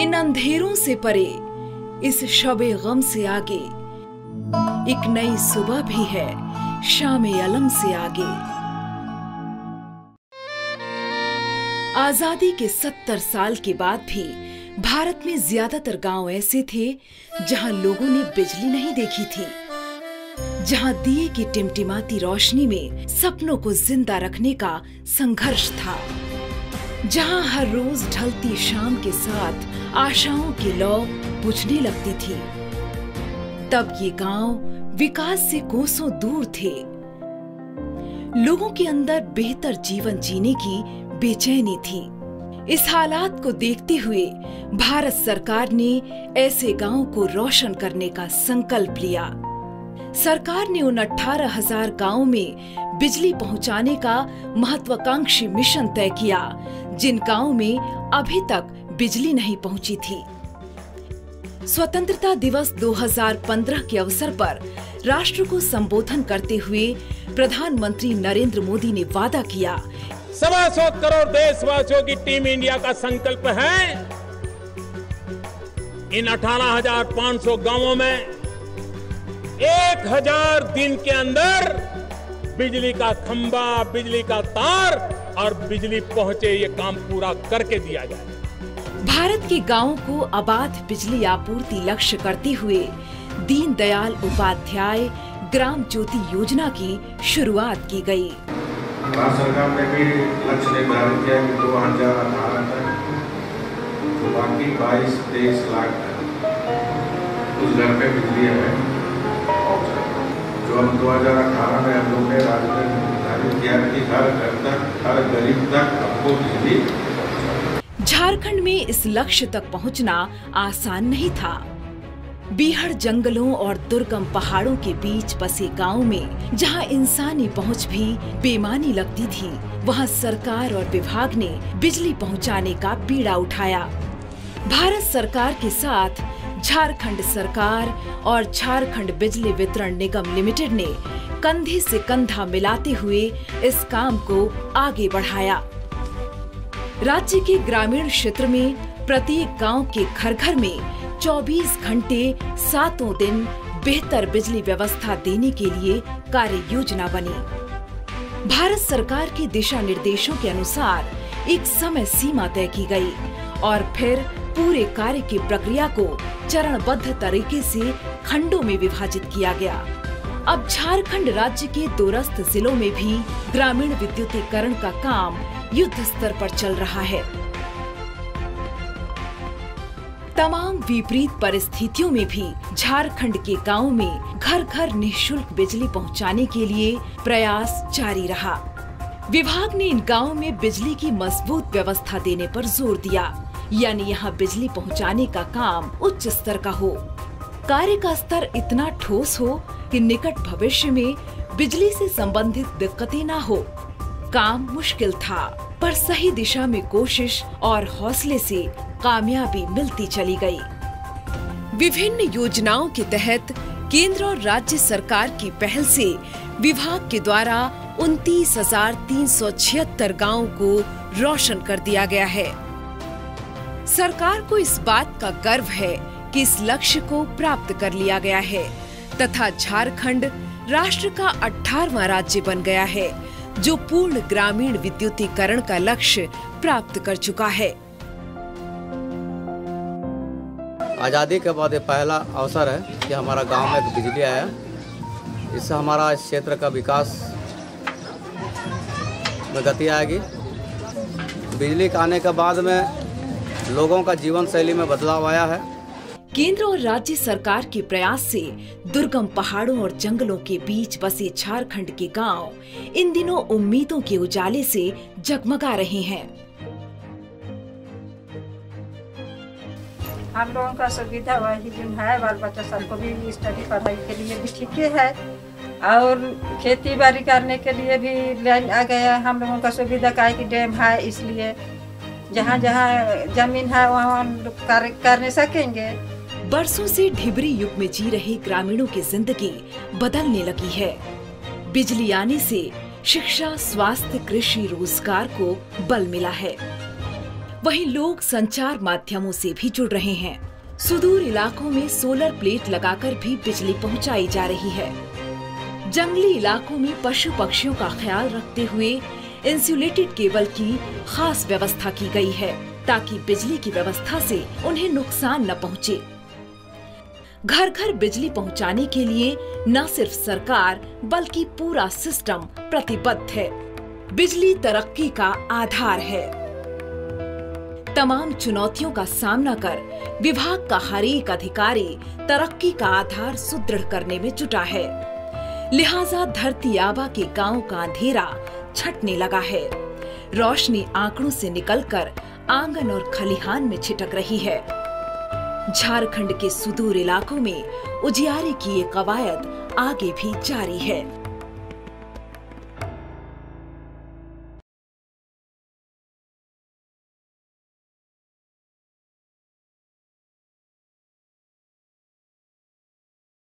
इन अंधेरों से परे, इस शबे गम से आगे, एक नई सुबह भी है शामे अलम से आगे। आजादी के 70 साल के बाद भी भारत में ज्यादातर गांव ऐसे थे जहां लोगों ने बिजली नहीं देखी थी, जहां दिए की टिमटिमाती रोशनी में सपनों को जिंदा रखने का संघर्ष था, जहां हर रोज ढलती शाम के साथ आशाओं की लौ बुझने लगती थी। तब ये गांव विकास से कोसों दूर थे। लोगों के अंदर बेहतर जीवन जीने की बेचैनी थी। इस हालात को देखते हुए भारत सरकार ने ऐसे गांवों को रोशन करने का संकल्प लिया। सरकार ने उन 18,000 गांवों में बिजली पहुंचाने का महत्वाकांक्षी मिशन तय किया, जिन गांवों में अभी तक बिजली नहीं पहुंची थी। स्वतंत्रता दिवस 2015 के अवसर पर राष्ट्र को संबोधन करते हुए प्रधानमंत्री नरेंद्र मोदी ने वादा किया, 125 करोड़ देशवासियों की टीम इंडिया का संकल्प है इन 18,500 गांवों में 1000 दिन के अंदर बिजली का खंभा, बिजली का तार और बिजली पहुंचे, ये काम पूरा करके दिया जाए। भारत के गांवों को अबाध बिजली आपूर्ति लक्ष्य करते हुए दीनदयाल उपाध्याय ग्राम ज्योति योजना की शुरुआत की गई। भारत सरकार ने भी लक्ष्य निर्धारित किया कि 2018 तक जो बाकी 22-23 लाख उस घर पे बिजली हमें पहुँचा, जो हम 2018 में हम लोग ने राज्य में निर्धारित किया कि हर घर तक, हर गरीब तक हमको बिजली। झारखंड में इस लक्ष्य तक पहुंचना आसान नहीं था। बीहड़ जंगलों और दुर्गम पहाड़ों के बीच बसे गांव में जहां इंसानी पहुंच भी बेमानी लगती थी, वहां सरकार और विभाग ने बिजली पहुंचाने का बीड़ा उठाया। भारत सरकार के साथ झारखंड सरकार और झारखंड बिजली वितरण निगम लिमिटेड ने कंधे से कंधा मिलाते हुए इस काम को आगे बढ़ाया। राज्य के ग्रामीण क्षेत्र में प्रत्येक गांव के घर घर में 24 घंटे 7 दिन बेहतर बिजली व्यवस्था देने के लिए कार्य योजना बनी। भारत सरकार के दिशा निर्देशों के अनुसार एक समय सीमा तय की गई और फिर पूरे कार्य की प्रक्रिया को चरणबद्ध तरीके से खंडों में विभाजित किया गया। अब झारखंड राज्य के दूरस्थ जिलों में भी ग्रामीण विद्युतीकरण का काम युद्ध स्तर पर चल रहा है। तमाम विपरीत परिस्थितियों में भी झारखंड के गांवों में घर घर निःशुल्क बिजली पहुंचाने के लिए प्रयास जारी रहा। विभाग ने इन गांवों में बिजली की मजबूत व्यवस्था देने पर जोर दिया, यानी यहां बिजली पहुंचाने का काम उच्च स्तर का हो। कार्य का स्तर इतना ठोस हो कि निकट भविष्य में बिजली से संबंधित दिक्कतें न हो। काम मुश्किल था, पर सही दिशा में कोशिश और हौसले से कामयाबी मिलती चली गई। विभिन्न योजनाओं के तहत केंद्र और राज्य सरकार की पहल से विभाग के द्वारा 29,376 गांवों को रोशन कर दिया गया है। सरकार को इस बात का गर्व है कि इस लक्ष्य को प्राप्त कर लिया गया है तथा झारखंड राष्ट्र का 18वां राज्य बन गया है जो पूर्ण ग्रामीण विद्युतीकरण का लक्ष्य प्राप्त कर चुका है। आज़ादी के बाद ये पहला अवसर है कि हमारा गांव में बिजली आया। इससे हमारा इस क्षेत्र का विकास में गति आएगी। बिजली के आने के बाद में लोगों का जीवन शैली में बदलाव आया है। केंद्र और राज्य सरकार के प्रयास से दुर्गम पहाड़ों और जंगलों के बीच बसे झारखंड के गांव इन दिनों उम्मीदों के उजाले से जगमगा रहे हैं। हम लोगों का सुविधा वही जो है, बाल बच्चा सबको भी स्टडी पढ़ाई के लिए भी ठीक है और खेती बाड़ी करने के लिए भी लाइन आ गया। हम लोगों का सुविधा का है कि डैम है, इसलिए जहाँ जहाँ जमीन है वहाँ हम कार्य करने सकेंगे। बरसों से ढिबरी युग में जी रहे ग्रामीणों की जिंदगी बदलने लगी है। बिजली आने से शिक्षा, स्वास्थ्य, कृषि, रोजगार को बल मिला है। वहीं लोग संचार माध्यमों से भी जुड़ रहे हैं। सुदूर इलाकों में सोलर प्लेट लगाकर भी बिजली पहुंचाई जा रही है। जंगली इलाकों में पशु पक्षियों का ख्याल रखते हुए इंसुलेटेड केबल की खास व्यवस्था की गई है ताकि बिजली की व्यवस्था से उन्हें नुकसान न पहुंचे। घर घर बिजली पहुंचाने के लिए न सिर्फ सरकार बल्कि पूरा सिस्टम प्रतिबद्ध है। बिजली तरक्की का आधार है। तमाम चुनौतियों का सामना कर विभाग का हर एक अधिकारी तरक्की का आधार सुदृढ़ करने में जुटा है। लिहाजा धरती आबा के गांव का अंधेरा छटने लगा है। रोशनी आंकड़ों से निकलकर आंगन और खलिहान में छिटक रही है। झारखंड के सुदूर इलाकों में उजियारे की ये कवायद आगे भी जारी है।